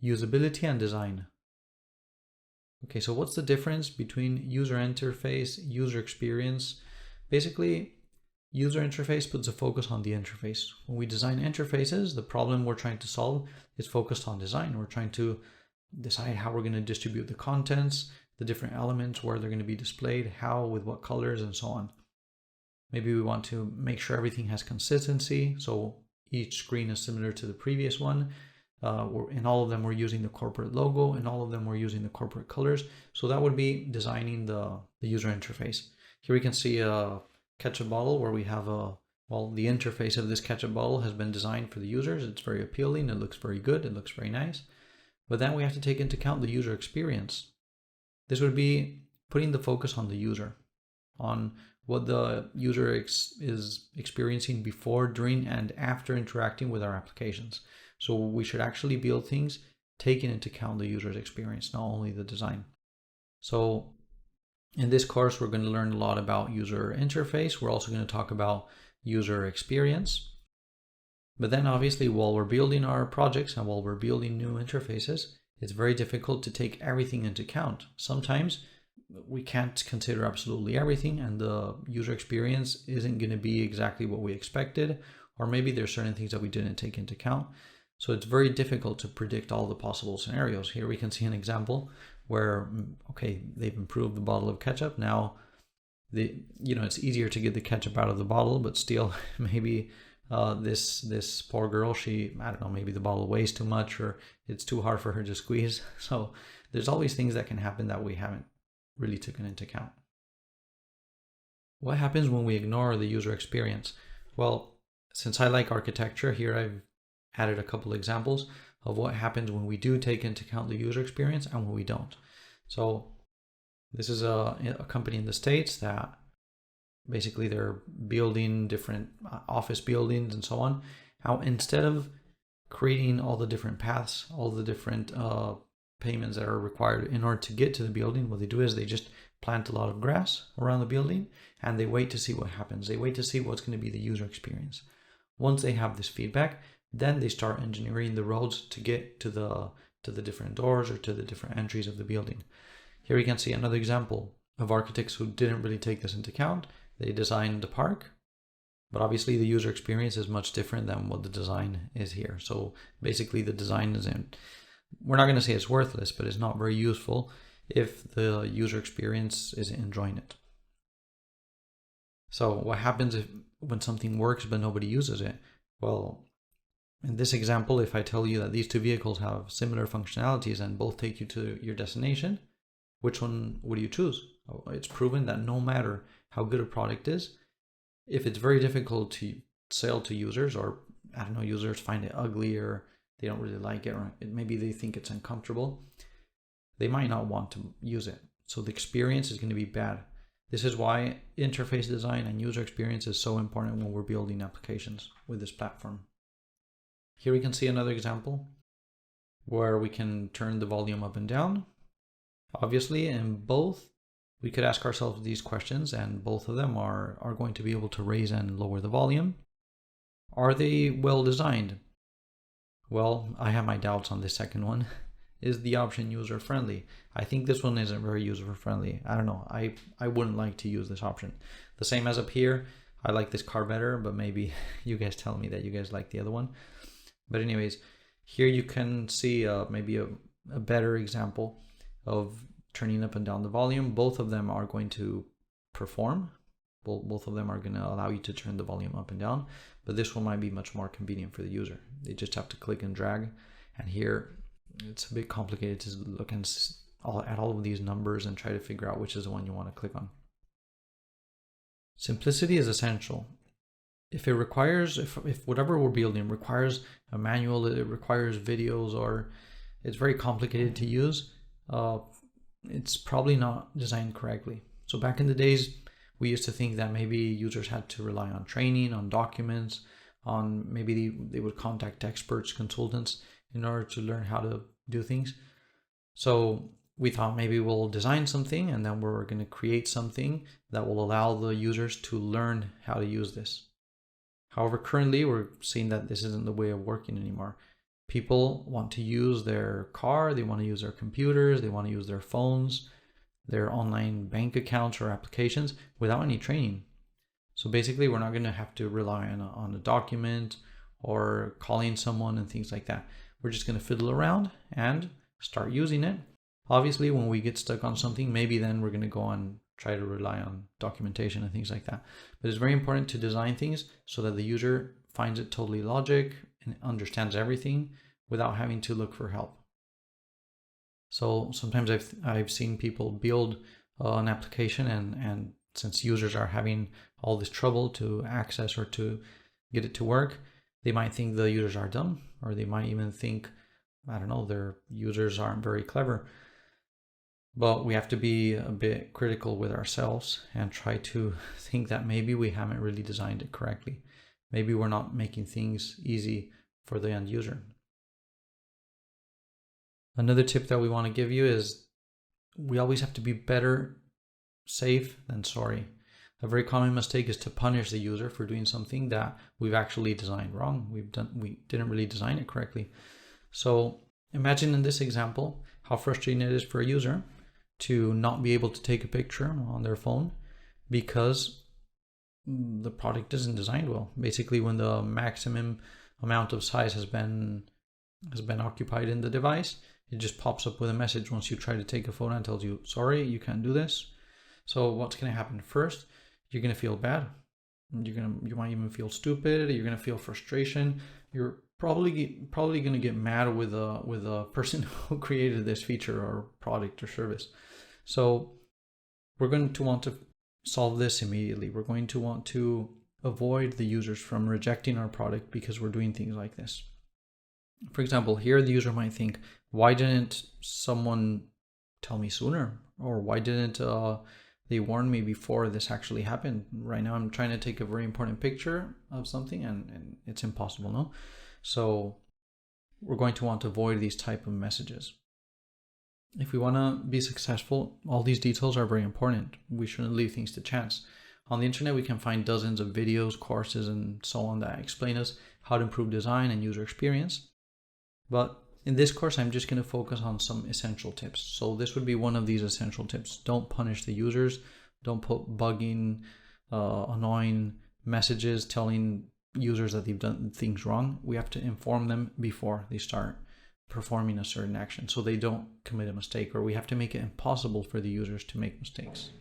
Usability and design. Okay, so what's the difference between user interface, user experience? Basically, user interface puts a focus on the interface. When we design interfaces, the problem we're trying to solve is focused on design. We're trying to decide how we're going to distribute the contents, the different elements, where they're going to be displayed, how, with what colors, and so on. Maybe we want to make sure everything has consistency, so each screen is similar to the previous one. In all of them, we're using the corporate logo. In all of them, we're using the corporate colors. So that would be designing the user interface. Here we can see a ketchup bottle where we have the interface of this ketchup bottle has been designed for the users. It's very appealing. It looks very good. It looks very nice. But then we have to take into account the user experience. This would be putting the focus on the user, on what the user is experiencing before, during, and after interacting with our applications. So we should actually build things taking into account the user's experience, not only the design. So in this course, we're going to learn a lot about user interface. We're also going to talk about user experience. But then obviously, while we're building our projects and while we're building new interfaces, it's very difficult to take everything into account. Sometimes we can't consider absolutely everything, and the user experience isn't going to be exactly what we expected, or maybe there's certain things that we didn't take into account. So it's very difficult to predict all the possible scenarios. Here we can see an example where, okay, they've improved the bottle of ketchup. Now, it's easier to get the ketchup out of the bottle, but still, maybe this poor girl, I don't know, maybe the bottle weighs too much, or it's too hard for her to squeeze. So there's always things that can happen that we haven't really taken into account. What happens when we ignore the user experience? Well, since I like architecture, here I've added a couple examples of what happens when we do take into account the user experience and when we don't. So this is a company in the States that basically they're building different office buildings and so on. How instead of creating all the different paths, all the different payments that are required in order to get to the building, what they do is they just plant a lot of grass around the building and they wait to see what happens. They wait to see what's going to be the user experience. Once they have this feedback, then they start engineering the roads to get to the different doors or to the different entries of the building. Here we can see another example of architects who didn't really take this into account. They designed the park, but obviously the user experience is much different than what the design is here. So basically the design we're not going to say it's worthless, but it's not very useful if the user experience isn't enjoying it. So what happens when something works but nobody uses it? Well, in this example, if I tell you that these two vehicles have similar functionalities and both take you to your destination, which one would you choose? It's proven that no matter how good a product is, if it's very difficult to sell to users, or I don't know, users find it ugly or they don't really like it, or maybe they think it's uncomfortable, they might not want to use it. So the experience is going to be bad. This is why interface design and user experience is so important when we're building applications with this platform. Here we can see another example where we can turn the volume up and down. Obviously, in both, we could ask ourselves these questions, and both of them are going to be able to raise and lower the volume. Are they well designed? Well, I have my doubts on this second one. Is the option user-friendly? I think this one isn't very user-friendly. I don't know. I wouldn't like to use this option. The same as up here. I like this car better, but maybe you guys tell me that you guys like the other one. But anyways, here you can see maybe a better example of turning up and down the volume. Both of them are going to perform. Both of them are going to allow you to turn the volume up and down, but this one might be much more convenient for the user. They just have to click and drag, and here it's a bit complicated to look at all of these numbers and try to figure out which is the one you want to click on. Simplicity is essential. If whatever we're building requires a manual, it requires videos, or it's very complicated to use, it's probably not designed correctly. So back in the days, we used to think that maybe users had to rely on training, on documents, on maybe they would contact experts, consultants in order to learn how to do things. So we thought maybe we'll design something and then we're going to create something that will allow the users to learn how to use this. However, currently we're seeing that this isn't the way of working anymore. People want to use their car, they want to use their computers, they want to use their phones, their online bank accounts or applications without any training. So basically, we're not going to have to rely on a document or calling someone and things like that. We're just going to fiddle around and start using it. Obviously, when we get stuck on something, maybe then we're going to go and try to rely on documentation and things like that. But it's very important to design things so that the user finds it totally logic and understands everything without having to look for help. So sometimes I've seen people build an application and since users are having all this trouble to access or to get it to work, they might think the users are dumb, or they might even think, I don't know, their users aren't very clever. But we have to be a bit critical with ourselves and try to think that maybe we haven't really designed it correctly. Maybe we're not making things easy for the end user. Another tip that we want to give you is we always have to be better safe than sorry. A very common mistake is to punish the user for doing something that we've actually designed wrong. We didn't really design it correctly. So imagine in this example how frustrating it is for a user to not be able to take a picture on their phone because the product isn't designed well. Basically, when the maximum amount of size has been occupied in the device, it just pops up with a message once you try to take a photo and tells you, sorry, you can't do this. So what's going to happen? First, you're going to feel bad. You might even feel stupid. You're going to feel frustration. You're probably going to get mad with a person who created this feature or product or service. So we're going to want to solve this immediately. We're going to want to avoid the users from rejecting our product because we're doing things like this. For example, here the user might think, why didn't someone tell me sooner? Or why didn't they warn me before this actually happened? Right now I'm trying to take a very important picture of something and it's impossible, no? So we're going to want to avoid these type of messages. If we want to be successful, all these details are very important. We shouldn't leave things to chance. On the internet, we can find dozens of videos, courses, and so on that explain us how to improve design and user experience. But in this course, I'm just going to focus on some essential tips. So this would be one of these essential tips. Don't punish the users. Don't put bugging, annoying messages telling users that they've done things wrong. We have to inform them before they start performing a certain action so they don't commit a mistake, or we have to make it impossible for the users to make mistakes.